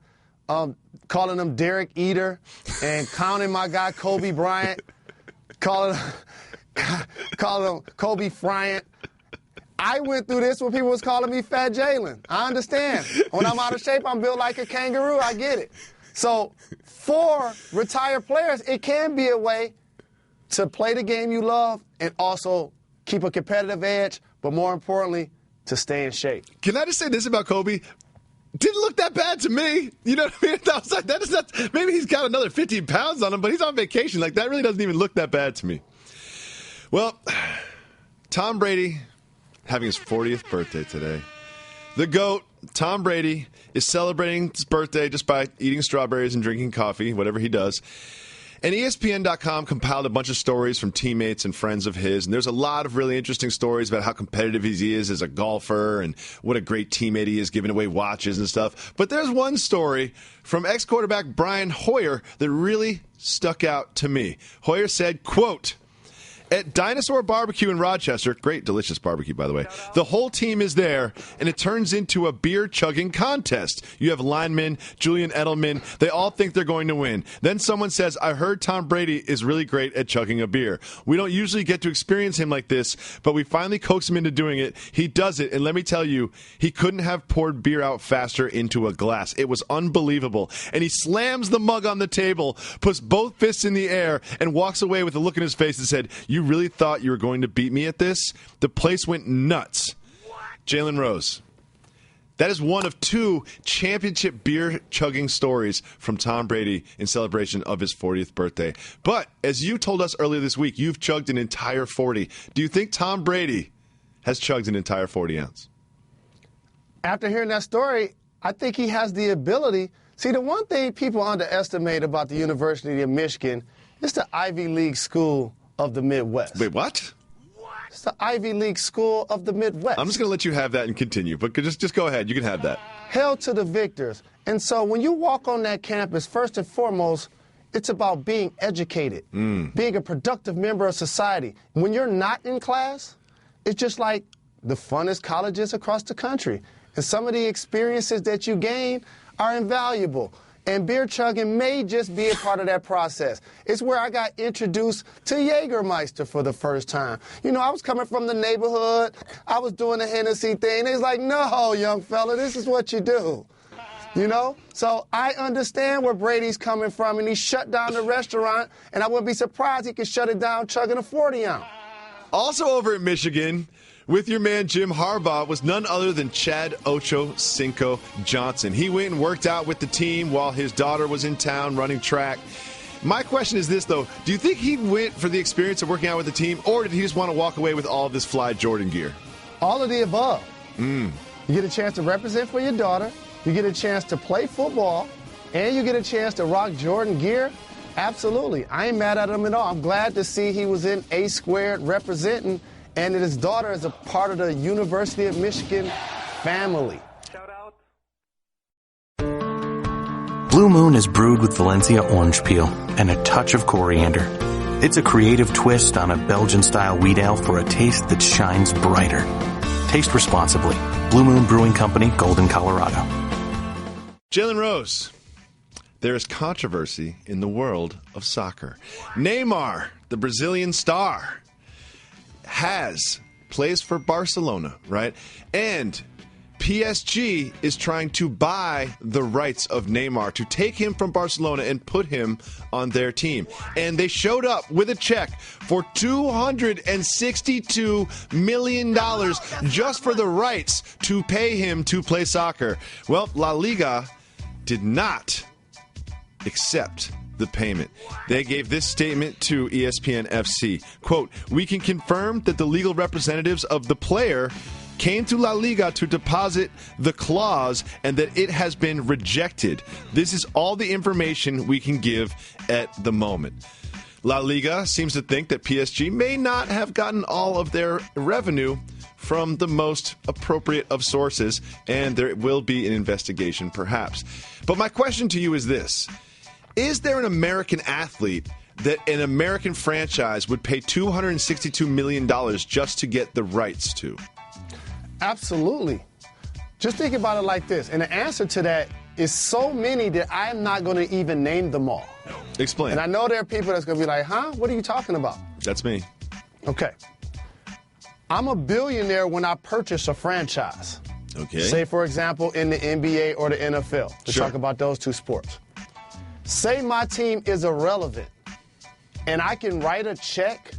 calling him Derek Eater, and clowning my guy Kobe Bryant, calling him Kobe Bryant. I went through this when people was calling me Fat Jalen. I understand. When I'm out of shape, I'm built like a kangaroo. I get it. So for retired players, it can be a way to play the game you love and also keep a competitive edge, but more importantly, to stay in shape. Can I just say this about Kobe? Didn't look that bad to me. You know what I mean? I was like, that is not, maybe he's got another 15 pounds on him, but he's on vacation. Like, that really doesn't even look that bad to me. Well, Tom Brady having his 40th birthday today. The GOAT, Tom Brady, is celebrating his birthday just by eating strawberries and drinking coffee, whatever he does. And ESPN.com compiled a bunch of stories from teammates and friends of his, and there's a lot of really interesting stories about how competitive he is as a golfer and what a great teammate he is, giving away watches and stuff. But there's one story from ex-quarterback Brian Hoyer that really stuck out to me. Hoyer said, quote, At Dinosaur Barbecue in Rochester, great, delicious barbecue, by the way, the whole team is there, and it turns into a beer-chugging contest. You have linemen, Julian Edelman. They all think they're going to win. Then someone says, I heard Tom Brady is really great at chugging a beer. We don't usually get to experience him like this, but we finally coax him into doing it. He does it, and let me tell you, he couldn't have poured beer out faster into a glass. It was unbelievable. And he slams the mug on the table, puts both fists in the air, and walks away with a look in his face and said, you really thought you were going to beat me at this? The place went nuts. Jalen Rose. That is one of 2 championship beer-chugging stories from Tom Brady in celebration of his 40th birthday. But, as you told us earlier this week, you've chugged an entire 40. Do you think Tom Brady has chugged an entire 40-ounce? After hearing that story, I think he has the ability. See, the one thing people underestimate about the University of Michigan is the Ivy League school of the Midwest. Wait, what? It's the Ivy League school of the Midwest. I'm just going to let you have that and continue, but just go ahead. You can have that. Hail to the victors. And so when you walk on that campus, first and foremost, it's about being educated, being a productive member of society. When you're not in class, it's just like the funnest colleges across the country. And some of the experiences that you gain are invaluable. And beer chugging may just be a part of that process. It's where I got introduced to Jägermeister for the first time. You know, I was coming from the neighborhood. I was doing the Hennessy thing. They was like, no, young fella, this is what you do. You know? So I understand where Brady's coming from, and he shut down the restaurant, and I wouldn't be surprised he could shut it down chugging a 40-ounce. Also over at Michigan, with your man Jim Harbaugh, was none other than Chad Ocho Cinco Johnson. He went and worked out with the team while his daughter was in town running track. My question is this, though. Do you think he went for the experience of working out with the team, or did he just want to walk away with all of this fly Jordan gear? All of the above. You get a chance to represent for your daughter, you get a chance to play football, and you get a chance to rock Jordan gear. Absolutely. I ain't mad at him at all. I'm glad to see he was in A Squared representing, and that his daughter is a part of the University of Michigan family. Blue Moon is brewed with Valencia orange peel and a touch of coriander. It's a creative twist on a Belgian-style wheat ale for a taste that shines brighter. Taste responsibly. Blue Moon Brewing Company, Golden, Colorado. Jalen Rose. There is controversy in the world of soccer. Neymar, the Brazilian star, plays for Barcelona, right? And PSG is trying to buy the rights of Neymar to take him from Barcelona and put him on their team. And they showed up with a check for $262 million just for the rights to pay him to play soccer. Well, La Liga did not accept the payment. They gave this statement to ESPN FC. Quote, "We can confirm that the legal representatives of the player came to La Liga to deposit the clause and that it has been rejected. This is all the information we can give at the moment." La Liga seems to think that PSG may not have gotten all of their revenue from the most appropriate of sources, and there will be an investigation perhaps. But my question to you is this. Is there an American athlete that an American franchise would pay $262 million just to get the rights to? Absolutely. Just think about it like this. And the answer to that is so many that I'm not going to even name them all. Explain. And I know there are people that's going to be like, huh? What are you talking about? That's me. Okay. I'm a billionaire when I purchase a franchise. Okay. Say, for example, in the NBA or the NFL. To talk about those two sports. Say my team is irrelevant, and I can write a check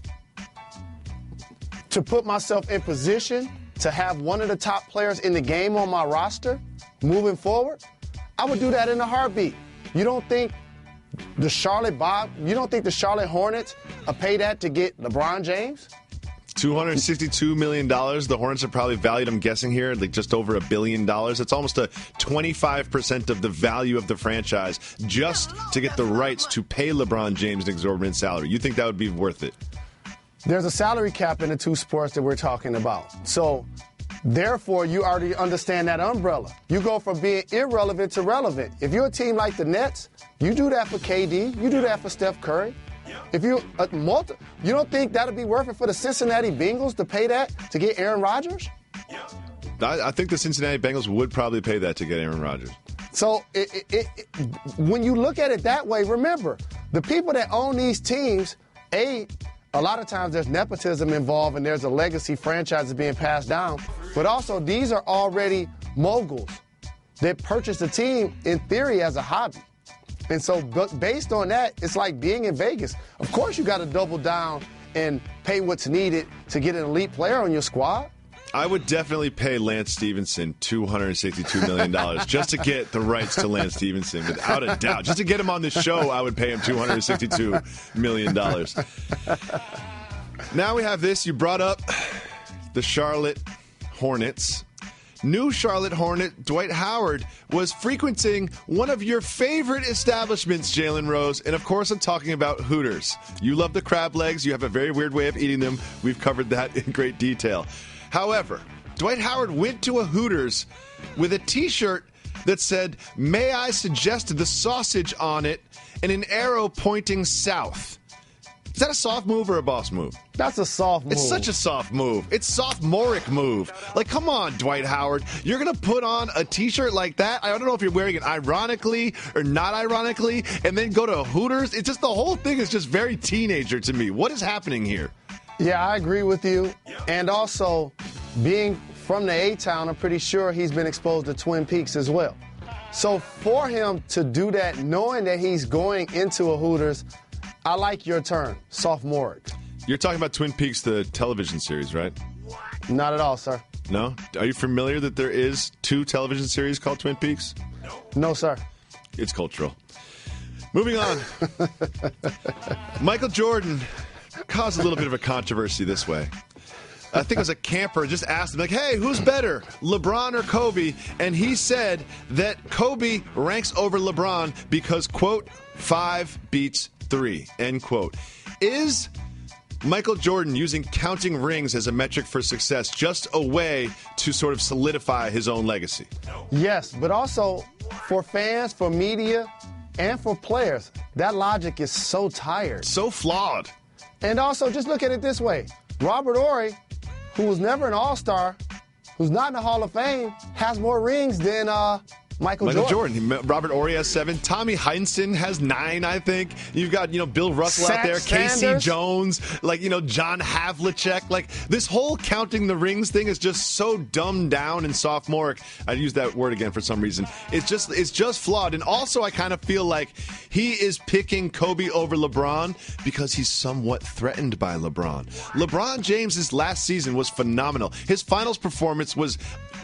to put myself in position to have one of the top players in the game on my roster moving forward. I would do that in a heartbeat. You don't think the Charlotte Hornets pay that to get LeBron James? $262 million. The Hornets are probably valued, I'm guessing here, like just over $1 billion. It's almost a 25% of the value of the franchise just to get the rights to pay LeBron James an exorbitant salary. You think that would be worth it? There's a salary cap in the two sports that we're talking about. So, therefore, you already understand that umbrella. You go from being irrelevant to relevant. If you're a team like the Nets, you do that for KD. You do that for Steph Curry. If you you don't think that'll be worth it for the Cincinnati Bengals to pay that to get Aaron Rodgers? I think the Cincinnati Bengals would probably pay that to get Aaron Rodgers. So when you look at it that way, remember, the people that own these teams, a lot of times there's nepotism involved and there's a legacy franchise that's being passed down. But also, these are already moguls that purchased a team, in theory, as a hobby. And so based on that, it's like being in Vegas. Of course, you got to double down and pay what's needed to get an elite player on your squad. I would definitely pay Lance Stevenson $262 million just to get the rights to Lance Stevenson, without a doubt. Just to get him on the show, I would pay him $262 million. Now we have this. You brought up the Charlotte Hornets. New Charlotte Hornet Dwight Howard was frequenting one of your favorite establishments, Jalen Rose, and of course I'm talking about Hooters. You love the crab legs. You have a very weird way of eating them. We've covered that in great detail. However, Dwight Howard went to a Hooters with a T-shirt that said, "May I suggest the sausage" on it, and an arrow pointing south. Is that a soft move or a boss move? That's a soft move. It's such a soft move. It's sophomoric move. Like, come on, Dwight Howard. You're going to put on a T-shirt like that? I don't know if you're wearing it ironically or not ironically, and then go to Hooters. It's just, the whole thing is just very teenager to me. What is happening here? Yeah, I agree with you. And also, being from the A-Town, I'm pretty sure he's been exposed to Twin Peaks as well. So for him to do that, knowing that he's going into a Hooters, I like your term, sophomoric. You're talking about Twin Peaks, the television series, right? Not at all, sir. No? Are you familiar that there is 2 television series called Twin Peaks? No, sir. It's cultural. Moving on. Michael Jordan caused a little bit of a controversy this way. I think it was a camper just asked him, like, hey, who's better, LeBron or Kobe? And he said that Kobe ranks over LeBron because, quote, 5 beats 3, end quote. Is Michael Jordan using counting rings as a metric for success just a way to sort of solidify his own legacy? Yes, but also for fans, for media, and for players, that logic is so tired. So flawed. And also, just look at it this way. Robert Horry, who was never an all-star, who's not in the Hall of Fame, has more rings than Michael Jordan. Robert Horry has 7. Tommy Heinsohn has 9, I think. You've got, Bill Russell out there, Casey Jones, John Havlicek. Like, this whole counting the rings thing is just so dumbed down and sophomoric. I used that word again for some reason. It's just flawed. And also, I kind of feel like he is picking Kobe over LeBron because he's somewhat threatened by LeBron. LeBron James's last season was phenomenal. His finals performance was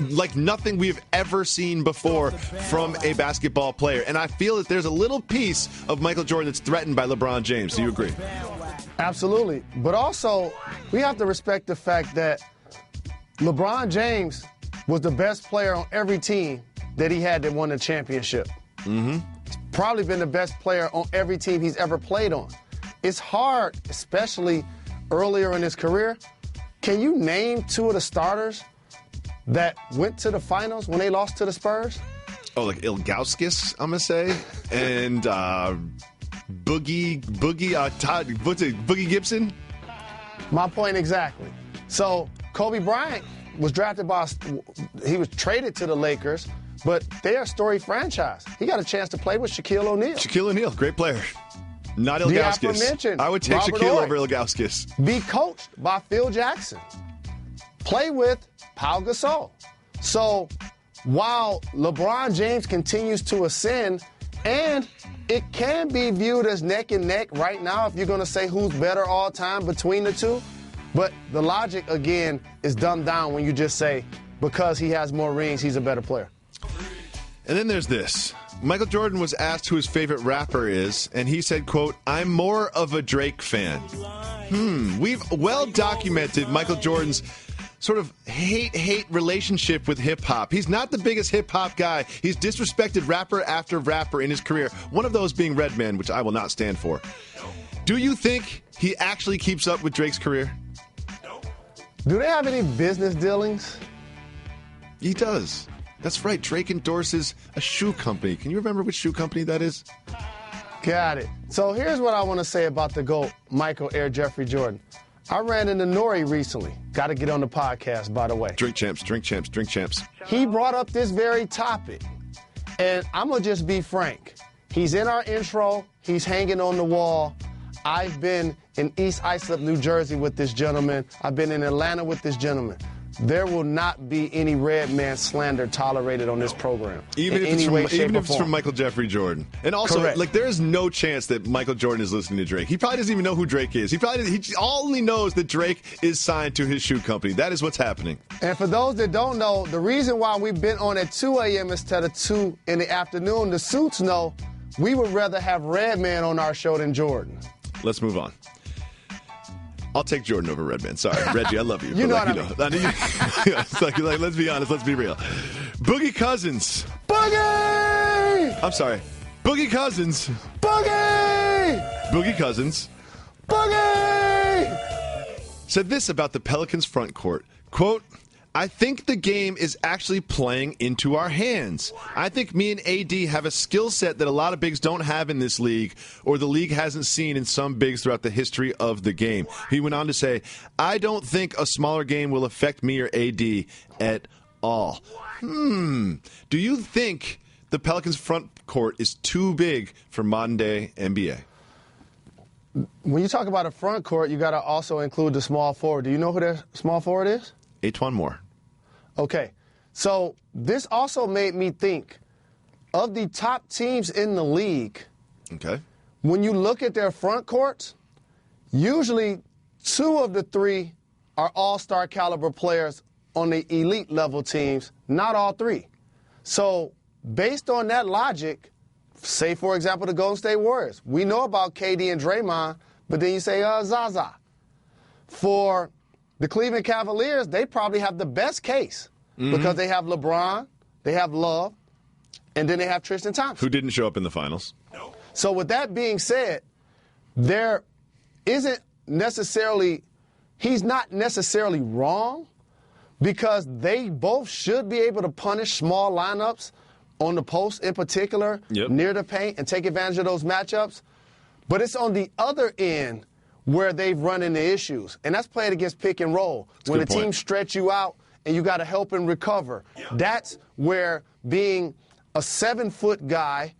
like nothing we've ever seen before from a basketball player. And I feel that there's a little piece of Michael Jordan that's threatened by LeBron James. Do you agree? Absolutely. But also, we have to respect the fact that LeBron James was the best player on every team that he had that won the championship. Mm-hmm. He's probably been the best player on every team he's ever played on. It's hard, especially earlier in his career. Can you name 2 of the starters that went to the finals when they lost to the Spurs? Oh, like Ilgauskas, I'm going to say. And Boogie Gibson? My point exactly. So Kobe Bryant was he was traded to the Lakers, but they're a storied franchise. He got a chance to play with Shaquille O'Neal. Shaquille O'Neal, great player. Not Ilgauskas. I would take Robert Shaquille Horry. over Ilgauskas. Be coached by Phil Jackson. Play with Pau Gasol. So while LeBron James continues to ascend, and it can be viewed as neck and neck right now if you're going to say who's better all time between the 2, but the logic, again, is dumbed down when you just say because he has more rings, he's a better player. And then there's this. Michael Jordan was asked who his favorite rapper is, and he said, quote, I'm more of a Drake fan. We've well documented Michael Jordan's sort of hate relationship with hip-hop. He's not the biggest hip-hop guy. He's disrespected rapper after rapper in his career, one of those being Redman, which I will not stand for. Do you think he actually keeps up with Drake's career? Do they have any business dealings? He does. That's right. Drake endorses a shoe company. Can you remember which shoe company that is? Got it. So here's what I want to say about the GOAT, Michael Air Jeffrey Jordan. I ran into Nori recently. Got to get on the podcast, by the way. Drink champs, drink champs, drink champs. He brought up this very topic. And I'm going to just be frank. He's in our intro. He's hanging on the wall. I've been in East Islip, New Jersey with this gentleman. I've been in Atlanta with this gentleman. There will not be any red man slander tolerated on this program. Even if it's from Michael Jeffrey Jordan. And also, Correct. there is no chance that Michael Jordan is listening to Drake. He probably doesn't even know who Drake is. He only knows that Drake is signed to his shoe company. That is what's happening. And for those that don't know, the reason why we've been on at 2 a.m. instead of 2 in the afternoon, the suits know we would rather have Redman on our show than Jordan. Let's move on. I'll take Jordan over Redman. Sorry, Reggie, I love you. You know what I mean. It's like, let's be honest, let's be real. Boogie Cousins. Boogie! I'm sorry. Boogie Cousins. Boogie! Boogie Cousins. Boogie! Said this about the Pelicans front court. Quote, I think the game is actually playing into our hands. I think me and AD have a skill set that a lot of bigs don't have in this league, or the league hasn't seen in some bigs throughout the history of the game. He went on to say, I don't think a smaller game will affect me or AD at all. Do you think the Pelicans front court is too big for modern day NBA? When you talk about a front court, you got to also include the small forward. Do you know who their small forward is? Etuan Moore. Okay, so this also made me think of the top teams in the league. Okay. When you look at their front courts, usually 2 of the 3 are all-star caliber players on the elite level teams, not all 3. So based on that logic, say, for example, the Golden State Warriors. We know about KD and Draymond, but then you say Zaza. For the Cleveland Cavaliers, they probably have the best case because they have LeBron, they have Love, and then they have Tristan Thompson. Who didn't show up in the finals. So with that being said, there isn't necessarily, he's not necessarily wrong because they both should be able to punish small lineups on the post in particular, near the paint, and take advantage of those matchups. But it's on the other end where they've run into issues, and that's playing against pick and roll. When the team stretch you out and you got to help and recover, that's where being a 7-foot guy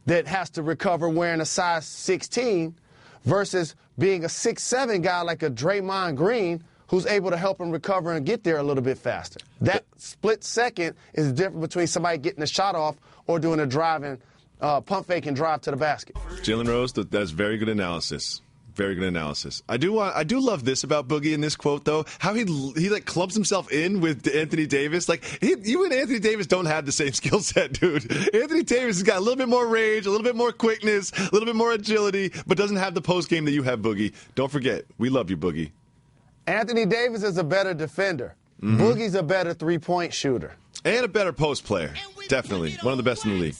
that has to recover wearing a size 16 versus being a 6'7" guy like a Draymond Green who's able to help him recover and get there a little bit faster. That split second is the difference between somebody getting a shot off or doing a driving, pump fake and drive to the basket. Jalen Rose, that's very good analysis. Very good analysis. I do love this about Boogie in this quote, though. How he like clumps himself in with Anthony Davis. Like, you and Anthony Davis don't have the same skill set, dude. Anthony Davis has got a little bit more range, a little bit more quickness, a little bit more agility, but doesn't have the post game that you have, Boogie. Don't forget, we love you, Boogie. Anthony Davis is a better defender. Boogie's a better three-point shooter. And a better post player. Definitely. One of the best in the league.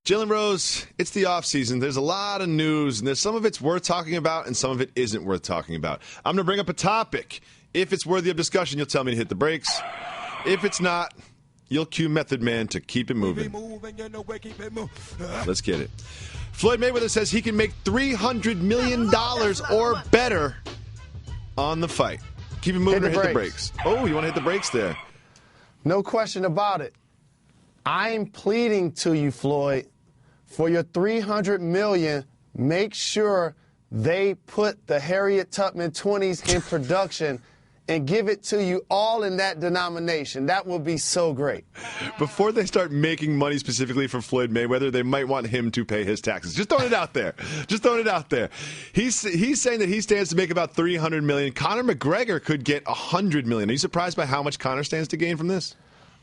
Jalen Rose, it's the offseason. There's a lot of news, and there's some of it's worth talking about and some of it isn't worth talking about. I'm going to bring up a topic. If it's worthy of discussion, you'll tell me to hit the brakes. If it's not, you'll cue Method Man to keep it moving. Let's get it. Floyd Mayweather says he can make $300 million or better on the fight. Keep it moving or hit the brakes. Oh, you want to hit the brakes there? No question about it. I'm pleading to you, Floyd, for your $300 million, make sure they put the Harriet Tubman 20s in production and give it to you all in that denomination. That will be so great. Before they start making money specifically for Floyd Mayweather, they might want him to pay his taxes. Just throwing it out there. Just throwing it out there. He's saying that he stands to make about $300 million. Conor McGregor could get $100 million. Are you surprised by how much Conor stands to gain from this?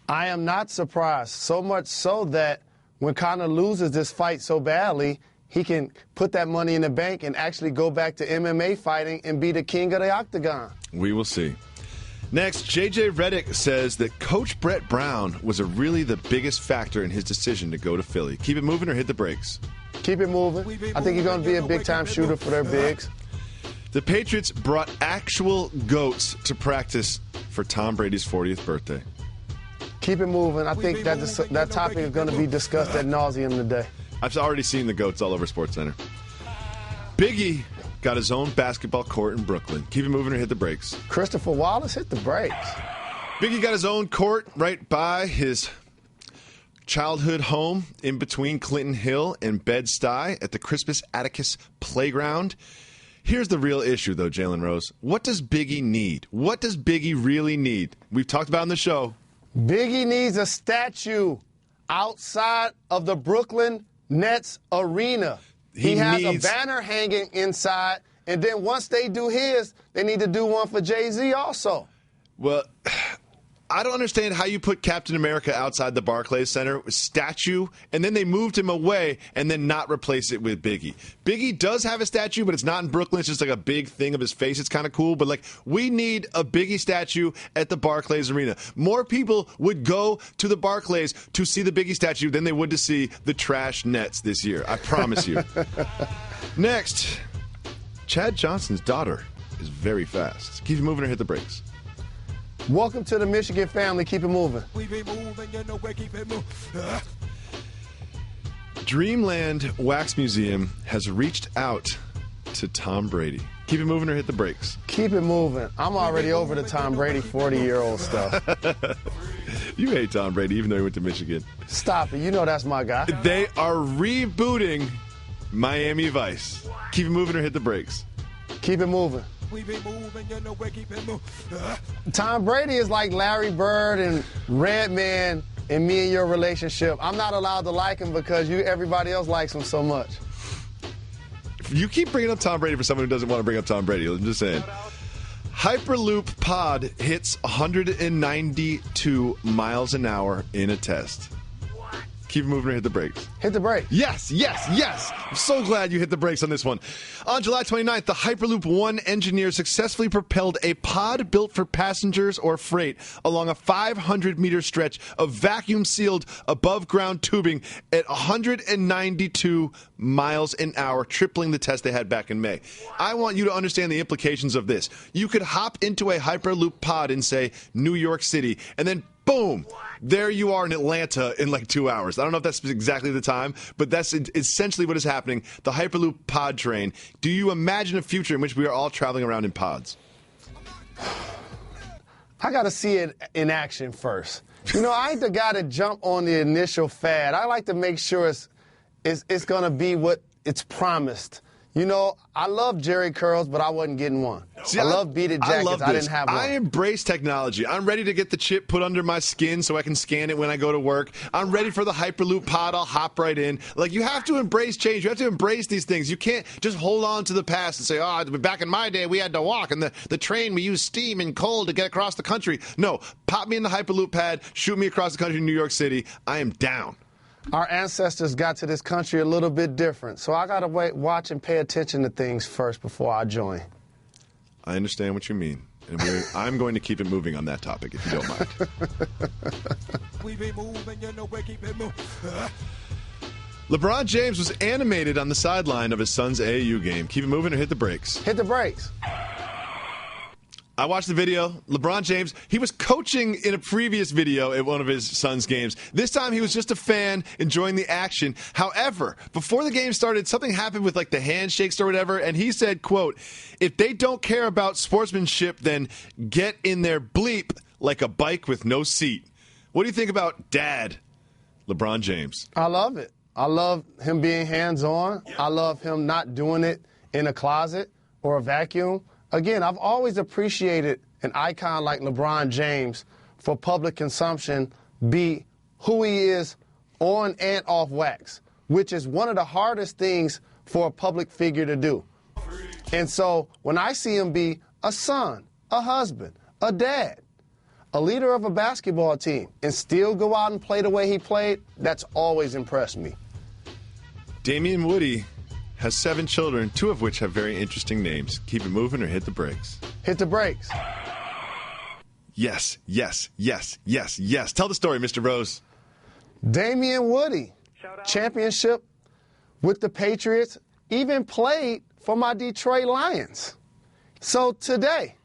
I am not surprised, so much so that when Conor loses this fight so badly, he can put that money in the bank and actually go back to MMA fighting and be the king of the octagon. We will see. Next, J.J. Redick says that Coach Brett Brown was really the biggest factor in his decision to go to Philly. Keep it moving or hit the brakes? Keep it moving. I think he's going to be a big-time shooter for their bigs. The Patriots brought actual goats to practice for Tom Brady's 40th birthday. Keep it moving. I think that topic is going to be discussed ad nauseum today. I've already seen the goats all over SportsCenter. Biggie got his own basketball court in Brooklyn. Keep it moving or hit the brakes. Christopher Wallace, hit the brakes. Biggie got his own court right by his childhood home in between Clinton Hill and Bed-Stuy at the Crispus Attucks Playground. Here's the real issue, though, Jalen Rose. What does Biggie need? What does Biggie really need? We've talked about it on the show. Biggie needs a statue outside of the Brooklyn Nets arena. He has a banner hanging inside, and then once they do his, they need to do one for Jay-Z also. Well, I don't understand how you put Captain America outside the Barclays Center, statue, and then they moved him away and then not replace it with Biggie. Biggie does have a statue, but it's not in Brooklyn. It's just like a big thing of his face. It's kind of cool, but like we need a Biggie statue at the Barclays Arena. More people would go to the Barclays to see the Biggie statue than they would to see the trash Nets this year. I promise you. Next, Chad Johnson's daughter is very fast. Keep it moving or hit the brakes. Welcome to the Michigan family. Keep it moving. We be moving, you know, we keep it moving. Dreamland Wax Museum has reached out to Tom Brady. Keep it moving or hit the brakes. Keep it moving. I'm already over the Tom Brady 40-year-old stuff. You hate Tom Brady, even though he went to Michigan. Stop it. You know that's my guy. They are rebooting Miami Vice. Keep it moving or hit the brakes. Keep it moving. We be moving, you know, we keep it moving. Tom Brady is like Larry Bird and Redman and me and your relationship. I'm not allowed to like him because everybody else likes him so much. You keep bringing up Tom Brady for someone who doesn't want to bring up Tom Brady. I'm just saying. Hyperloop Pod hits 192 miles an hour in a test. Keep moving or hit the brakes. Hit the brake. Yes, yes, yes. I'm so glad you hit the brakes on this one. On July 29th, the Hyperloop One engineers successfully propelled a pod built for passengers or freight along a 500-meter stretch of vacuum-sealed above-ground tubing at 192 miles an hour, tripling the test they had back in May. I want you to understand the implications of this. You could hop into a Hyperloop pod in, say, New York City, and then boom, there you are in Atlanta in like 2 hours. I don't know if that's exactly the time, but that's essentially what is happening. The Hyperloop pod train. Do you imagine a future in which we are all traveling around in pods? I got to see it in action first. You know, I ain't the guy to jump on the initial fad. I like to make sure it's going to be what it's promised. You know, I love Jerry curls, but I wasn't getting one. See, I love beaded jackets. I didn't have one. I embrace technology. I'm ready to get the chip put under my skin so I can scan it when I go to work. I'm ready for the Hyperloop pod. I'll hop right in. Like, you have to embrace change. You have to embrace these things. You can't just hold on to the past and say, oh, back in my day, we had to walk. And the train, we used steam and coal to get across the country. No, pop me in the Hyperloop pad, shoot me across the country to New York City. I am down. Our ancestors got to this country a little bit different, so I got to watch and pay attention to things first before I join. I understand what you mean. And I'm going to keep it moving on that topic, if you don't mind. We be moving, you know, we keep it moving. LeBron James was animated on the sideline of his son's AAU game. Keep it moving or hit the brakes. Hit the brakes. I watched the video. LeBron James, he was coaching in a previous video at one of his son's games. This time he was just a fan enjoying the action. However, before the game started, something happened with like the handshakes or whatever, and he said, quote, if they don't care about sportsmanship, then get in their bleep like a bike with no seat. What do you think about Dad, LeBron James? I love it. I love him being hands-on. I love him not doing it in a closet or a vacuum. Again, I've always appreciated an icon like LeBron James for public consumption be who he is on and off wax, which is one of the hardest things for a public figure to do. And so when I see him be a son, a husband, a dad, a leader of a basketball team, and still go out and play the way he played, that's always impressed me. Damian Woody has 7 children, 2 of which have very interesting names. Keep it moving or hit the brakes. Hit the brakes. Yes, yes, yes, yes, yes. Tell the story, Mr. Rose. Damian Woody, championship with the Patriots, even played for my Detroit Lions. So today,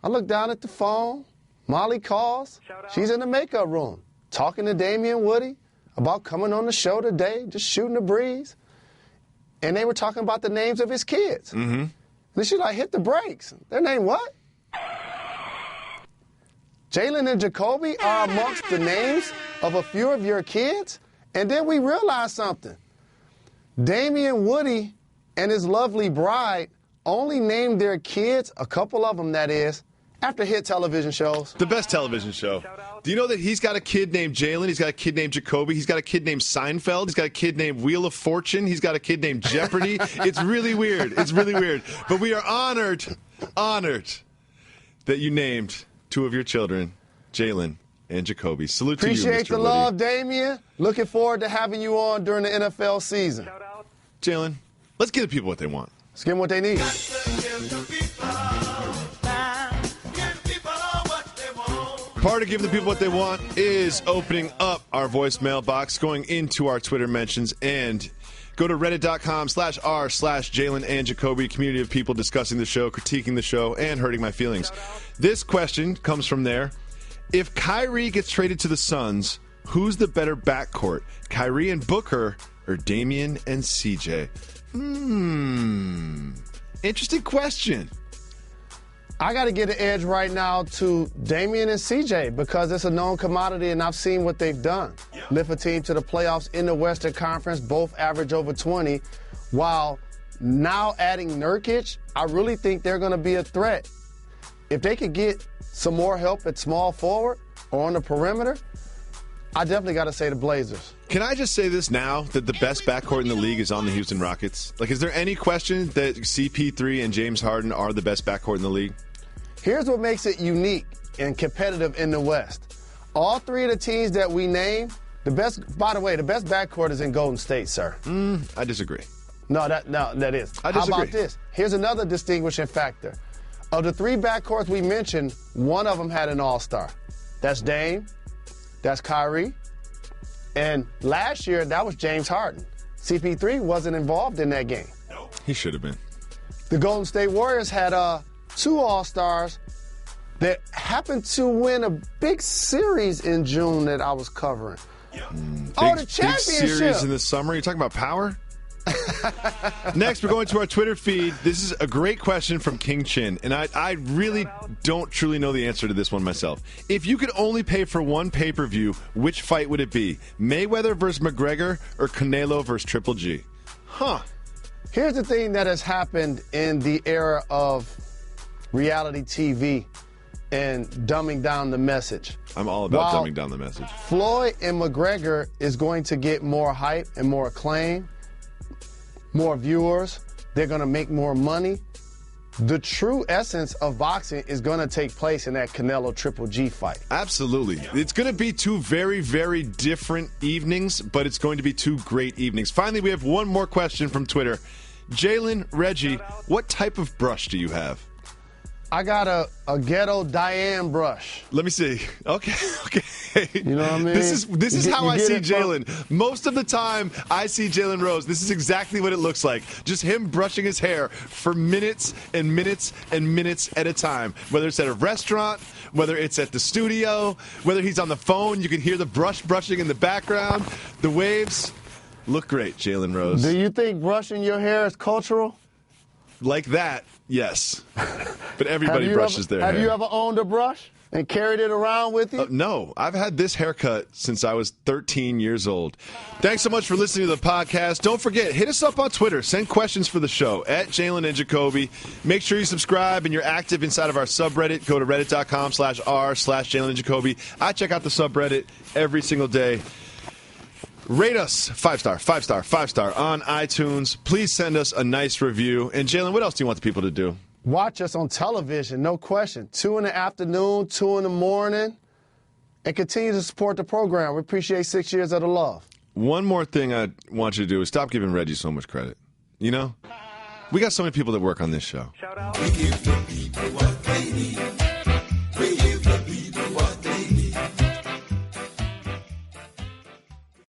I look down at the phone. Molly calls. She's in the makeup room talking to Damian Woody about coming on the show today, just shooting the breeze. And they were talking about the names of his kids. Mm-hmm. And she's like, hit the brakes. Their name what? Jalen and Jacoby are amongst the names of a few of your kids? And then we realized something. Damian Woody and his lovely bride only named their kids, a couple of them that is, after hit television shows. The best television show. Do you know that he's got a kid named Jalen? He's got a kid named Jacoby. He's got a kid named Seinfeld. He's got a kid named Wheel of Fortune. He's got a kid named Jeopardy. It's really weird. It's really weird. But we are honored that you named two of your children, Jalen and Jacoby. Salute to you, Mr. Appreciate the love, Damian. Looking forward to having you on during the NFL season. Jalen, let's give the people what they want. Let's give them what they need. Part of giving the people what they want is opening up our voicemail box, going into our Twitter mentions, and go to reddit.com/r/Jalen and Jacoby, community of people discussing the show, critiquing the show, and hurting my feelings. This question comes from there. If Kyrie gets traded to the Suns, who's the better backcourt? Kyrie and Booker or Damian and CJ? Interesting question. I got to get an edge right now to Damian and CJ because it's a known commodity, and I've seen what they've done. Lift a team to the playoffs in the Western Conference, both average over 20, while now adding Nurkic, I really think they're going to be a threat. If they could get some more help at small forward or on the perimeter, I definitely got to say the Blazers. Can I just say this now, that the best backcourt in the league is on the Houston Rockets? Like, is there any question that CP3 and James Harden are the best backcourt in the league? Here's what makes it unique and competitive in the West. All three of the teams that we named, the best backcourt is in Golden State, sir. I disagree. No, that is. I disagree. How about this? Here's another distinguishing factor. Of the three backcourts we mentioned, one of them had an all-star. That's Dame. That's Kyrie. And last year, that was James Harden. CP3 wasn't involved in that game. He should have been. The Golden State Warriors had two all-stars that happened to win a big series in June that I was covering. The championship. Big series in the summer. You're talking about power? Next, we're going to our Twitter feed. This is a great question from King Chin, and I really don't truly know the answer to this one myself. If you could only pay for one pay-per-view, which fight would it be? Mayweather versus McGregor or Canelo versus Triple G? Here's the thing that has happened in the era of reality TV and dumbing down the message. I'm all about dumbing down the message. Floyd and McGregor is going to get more hype and more acclaim, more viewers. They're going to make more money. The true essence of boxing is going to take place in that Canelo Triple G fight. Absolutely. It's going to be two very, very different evenings, but it's going to be two great evenings. Finally, we have one more question from Twitter. Jalen, Reggie, what type of brush do you have? I got a ghetto Diane brush. Let me see. Okay. You know what I mean? This is how I see Jalen. Most of the time I see Jalen Rose, this is exactly what it looks like. Just him brushing his hair for minutes and minutes and minutes at a time. Whether it's at a restaurant, whether it's at the studio, whether he's on the phone, you can hear the brushing in the background. The waves look great, Jalen Rose. Do you think brushing your hair is cultural? Like that, yes. But everybody brushes their hair. Have you ever owned a brush and carried it around with you? No. I've had this haircut since I was 13 years old. Thanks so much for listening to the podcast. Don't forget, hit us up on Twitter. Send questions for the show at Jalen and Jacoby. Make sure you subscribe and you're active inside of our subreddit. Go to reddit.com/r/Jalen and Jacoby. I check out the subreddit every single day. Rate us 5-star on iTunes. Please send us a nice review. And Jalen, what else do you want the people to do? Watch us on television, no question. 2 in the afternoon, 2 in the morning, and continue to support the program. We appreciate 6 years of the love. One more thing I want you to do is stop giving Reggie so much credit. You know? We got so many people that work on this show. Shout out. We give the people what they need.